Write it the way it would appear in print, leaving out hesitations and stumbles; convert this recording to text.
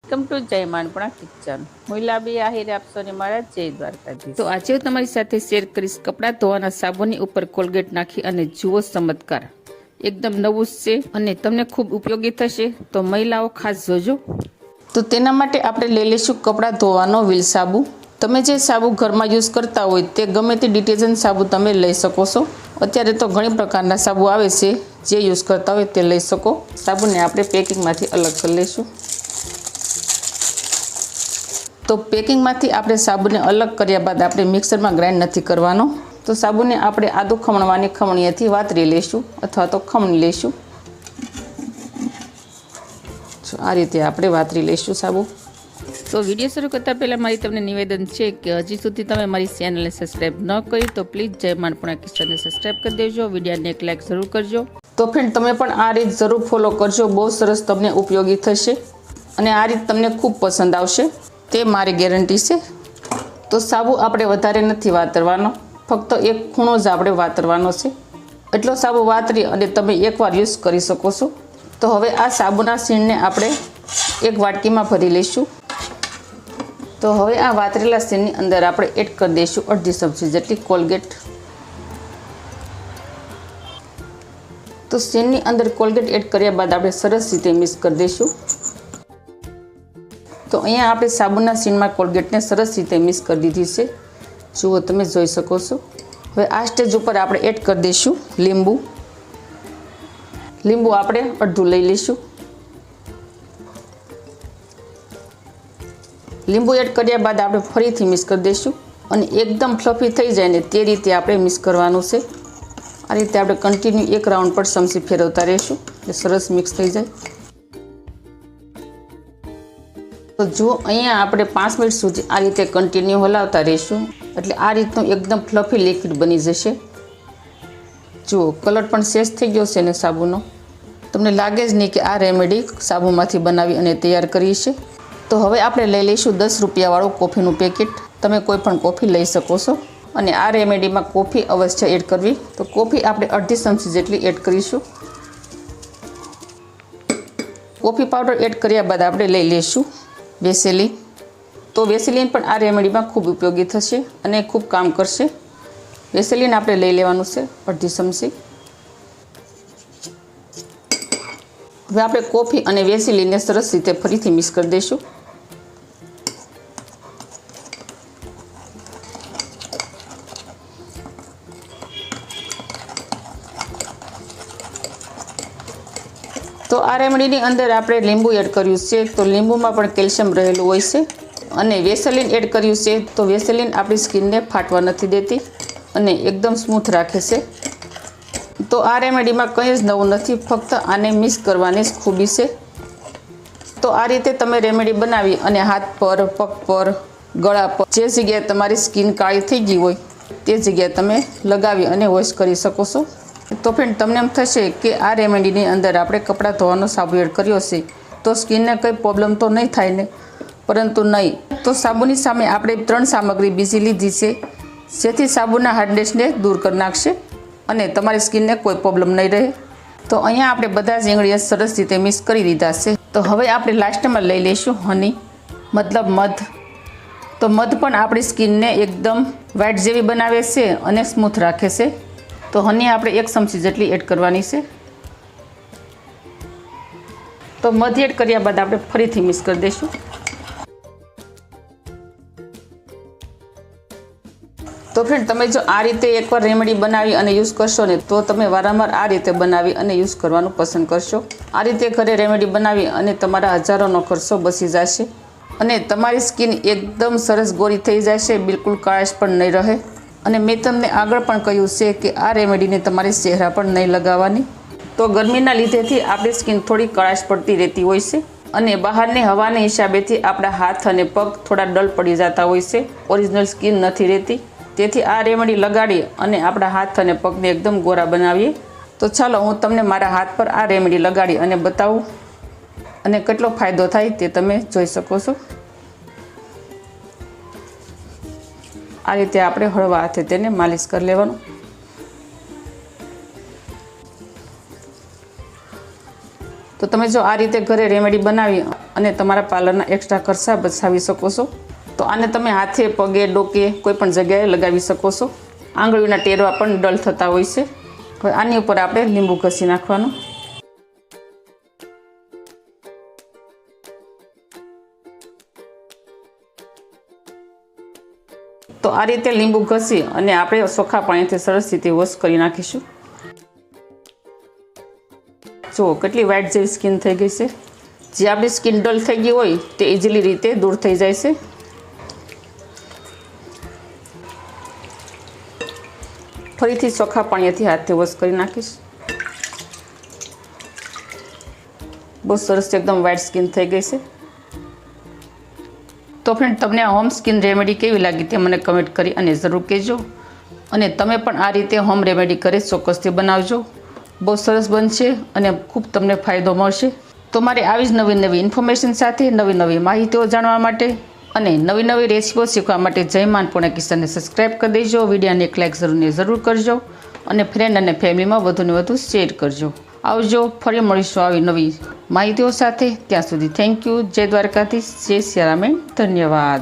Welcome to જય માનપણા kitchen. હું લાબી આહિર આપશો ને મારા જય દ્વારકાધીશ. તો આજે હું તમારી સાથે શેર કરીશ કપડાં ધોવાના સાબુની ઉપર કોલગેટ નાખી અને જુઓ ચમત્કાર. એકદમ નવું છે અને તમને ખૂબ ઉપયોગી થશે, તો મહિલાઓ ખાસ જોજો. તો તેના માટે આપણે લઈ લઈશું કપડાં ધોવાનો વ્હીલ સાબુ. તમે જે સાબુ ઘરમાં યુઝ કરતા હોય તે ગમે તે ડિટર્જન્ટ સાબુ તમે લઈ શકો છો. અત્યારે તો ઘણી પ્રકારના સાબુ આવે છે, જે યુઝ કરતા હોય તે લઈ શકો. સાબુને આપણે પેકિંગમાંથી અલગ કરી લઈશું. તો પેકિંગમાંથી આપણે સાબુને અલગ કર્યા બાદ આપણે મિક્સરમાં ગ્રાઇન્ડ નથી કરવાનો. તો સાબુને આપણે આદુ ખમણવાની ખમણીએથી વાતરી લઈશું અથવા તો ખમણી લઈશું. આ રીતે આપણે વાતરી લઈશું સાબુ. તો વિડીયો શરૂ કરતાં પહેલાં મારી તમને નિવેદન છે કે હજી સુધી તમે મારી ચેનલને સબસ્ક્રાઈબ ન કરી તો પ્લીઝ જય માનપણા કિચનને સબસ્ક્રાઈબ કરી દેજો. વિડીયોને એક લાઈક જરૂર કરજો. તો ફ્રેન્ડ, તમે પણ આ રીત જરૂર ફોલો કરજો. બહુ સરસ તમને ઉપયોગી થશે અને આ રીત તમને ખૂબ પસંદ આવશે, તે મારી ગેરંટી છે. તો સાબુ આપણે વધારે નથી વાતરવાનો, ફક્ત એક ખૂણો જ આપણે વાતરવાનો છે. એટલો સાબુ વાતરી અને તમે એકવાર યુઝ કરી શકો છો. તો હવે આ સાબુના સીણને આપણે એક વાટકીમાં ભરી લઈશું. તો હવે આ વાતરેલા સીણની અંદર આપણે એડ કરી દઈશું અડધી ચમચી જેટલી કોલગેટ. તો સીણની અંદર કોલગેટ એડ કર્યા બાદ આપણે સરસ રીતે મિક્સ કરી દઈશું. તો અહીંયા આપણે સાબુના સીણમાં કોલગેટને સરસ રીતે મિક્સ કરી દીધી છે, જુઓ તમે જોઈ શકો છો. હવે આ સ્ટેજ ઉપર આપણે એડ કરી દઈશું લીંબુ. લીંબુ આપણે અડધું લઈ લઈશું. લીંબુ એડ કર્યા બાદ આપણે ફરીથી મિક્સ કરી દઈશું અને એકદમ ફ્લફી થઈ જાય ને તે રીતે આપણે મિક્સ કરવાનું છે. આ રીતે આપણે કન્ટિન્યુ એક રાઉન્ડ પર ચમચી ફેરવતા રહીશું એટલે સરસ મિક્સ થઈ જાય. તો જુઓ અહીંયા આપણે 5 મિનિટ સુધી આ રીતે કન્ટિન્યુ હલાવતા રહીશું એટલે આ રીતનું એકદમ ફ્લફી લિક્વિડ બની જશે. જુઓ કલર પણ સેશ થઈ ગયો છે ને સાબુનો. તમને લાગે જ નહીં કે આ રેમેડી સાબુમાંથી બનાવી અને તૈયાર કરી છે. તો હવે આપણે લઈ લઈશું 10 રૂપિયાવાળું કોફીનું પેકેટ. તમે કોઈ પણ કોફી લઈ શકો છો અને આ રેમેડીમાં કોફી અવશ્ય એડ કરવી. તો કોફી આપણે અડધી ચમચી જેટલી એડ કરીશું. કોફી પાવડર એડ કર્યા બાદ આપણે લઈ લઈશું વેસેલીન. તો વેસેલીન પણ આ રેમેડીમાં ખૂબ ઉપયોગી થશે અને ખૂબ કામ કરશે. વેસેલીન આપણે લઈ લેવાનું છે અડધી ચમચી. હવે આપણે કોફી અને વેસેલીનને સરસ રીતે ફરીથી મિક્સ કરી દઈશું. તો આ રેમેડીની અંદર આપણે લીંબુ એડ કર્યું છે, તો લીંબુમાં પણ કેલ્શિયમ રહેલું હોય છે. અને વેસેલીન એડ કર્યું છે, તો વેસેલીન આપણી સ્કિનને ફાટવા નથી દેતી અને એકદમ સ્મૂથ રાખે છે. તો આ રેમેડીમાં કંઈ જ નવું નથી, ફક્ત આને મિક્સ કરવાની જ ખૂબી છે. તો આ રીતે તમે રેમેડી બનાવી અને હાથ પર, પગ પર, ગળા પર, જે જગ્યાએ તમારી સ્કિન કાળી થઈ ગઈ હોય તે જગ્યાએ તમે લગાવી અને વોશ કરી શકો છો. તો ફ્રેન્ડ, તમને એમ થશે કે આ રેમેડીની અંદર આપણે કપડાં ધોવાનો સાબુ એડ કર્યો છે તો સ્કિનને કંઈ પ્રોબ્લેમ તો નહીં થાય ને, પરંતુ નહીં. તો સાબુની સામે આપણે 3 સામગ્રી બીજી લીધી છે, જેથી સાબુના હાર્ડનેસને દૂર કરી નાખશે અને તમારી સ્કિનને કોઈ પ્રોબ્લેમ નહીં રહે. તો અહીંયા આપણે બધા જ ઇન્ગ્રીડિયન્ટ સરસ રીતે મિક્સ કરી દીધા છે. તો હવે આપણે લાસ્ટમાં લઈ લઈશું હની, મતલબ મધ. તો મધ પણ આપણી સ્કિનને એકદમ વ્હાઇટ જેવી બનાવે છે અને સ્મૂથ રાખે છે. તો હની આપણે 1 ચમચી જેટલી એડ કરવાની છે. તો મધ એડ કર્યા બાદ આપણે ફરીથી મિક્સ કરી દઈશું. તો ફ્રેન્ડ, તમે જો આ રીતે એકવાર રેમેડી બનાવી અને યુઝ કરશો ને તો તમે વારંવાર આ રીતે બનાવી અને યુઝ કરવાનું પસંદ કરશો. આ રીતે ઘરે રેમેડી બનાવી અને તમારા હજારોનો ખર્ચો બચી જશે અને તમારી સ્કિન એકદમ સરસ ગોરી થઈ જશે, બિલકુલ કાળાશ પણ નહીં રહે. અને મેં તમને આગળ પણ કહ્યું છે કે આ રેમેડીને તમારી ચહેરા પર નહીં લગાવવાની. તો ગરમીના લીધેથી આપણી સ્કિન થોડી કળાશ પડતી રહેતી હોય છે અને બહારની હવાના હિસાબેથી આપણા હાથ અને પગ થોડા ડલ પડી જતા હોય છે, ઓરિજિનલ સ્કિન નથી રહેતી. તેથી આ રેમેડી લગાડી અને આપણા હાથ અને પગને એકદમ ગોરા બનાવીએ. તો ચાલો હું તમને મારા હાથ પર આ રેમેડી લગાડી અને બતાવું અને કેટલો ફાયદો થાય તે તમે જોઈ શકો છો. આ રીતે આપણે હળવા હાથે તેને માલિશ કરી લેવાનું. તો તમે જો આ રીતે ઘરે રેમેડી બનાવી અને તમારા પાર્લરના એક્સ્ટ્રા ખર્ચા બચાવી શકો છો. તો આને તમે હાથે, પગે, ડોકે કોઈ પણ જગ્યાએ લગાવી શકો છો. આંગળીઓના ટેરવા પણ ડલ થતા હોય છે. હવે આની ઉપર આપણે લીંબુ ઘસી નાખવાનું. તો આ રીતે લીંબુ ઘસી અને આપણે ચોખ્ખા પાણીથી સરસ રીતે વોશ કરી નાખીશું. જુઓ કેટલી વ્હાઈટ જેવી સ્કિન થઈ ગઈ છે. જે આપણી સ્કિન ડલ થઈ ગઈ હોય તે ઇઝીલી રીતે દૂર થઈ જાય છે. ફરીથી ચોખ્ખા પાણીથી હાથથી વોશ કરી નાખીશ. બહુ સરસ એકદમ વ્હાઈટ સ્કિન થઈ ગઈ છે. તો ફ્રેન્ડ, તમને આ હોમ સ્કિન રેમેડી કેવી લાગી તે મને કમેન્ટ કરી અને જરૂર કહેજો. અને તમે પણ આ રીતે હોમ રેમેડી ઘરે ચોક્કસથી બનાવજો. બહુ સરસ બનશે અને ખૂબ તમને ફાયદો મળશે. તો મારે આવી જ નવી નવી ઇન્ફોર્મેશન સાથે નવી નવી માહિતીઓ જાણવા માટે અને નવી નવી રેસીપીઓ શીખવા માટે જય માં અન્નપૂર્ણા કિચનને સબસ્ક્રાઈબ કરી દેજો. વિડીયોને એક લાઇક જરૂર કરજો અને ફ્રેન્ડ અને ફેમિલીમાં વધુને વધુ શેર કરજો. આવજો, ફરી મળીશું આવી નવી માહિતીઓ સાથે. ત્યાં સુધી થેન્ક યુ. જય દ્વારકાધીશ, જય સિયારામ, ધન્યવાદ.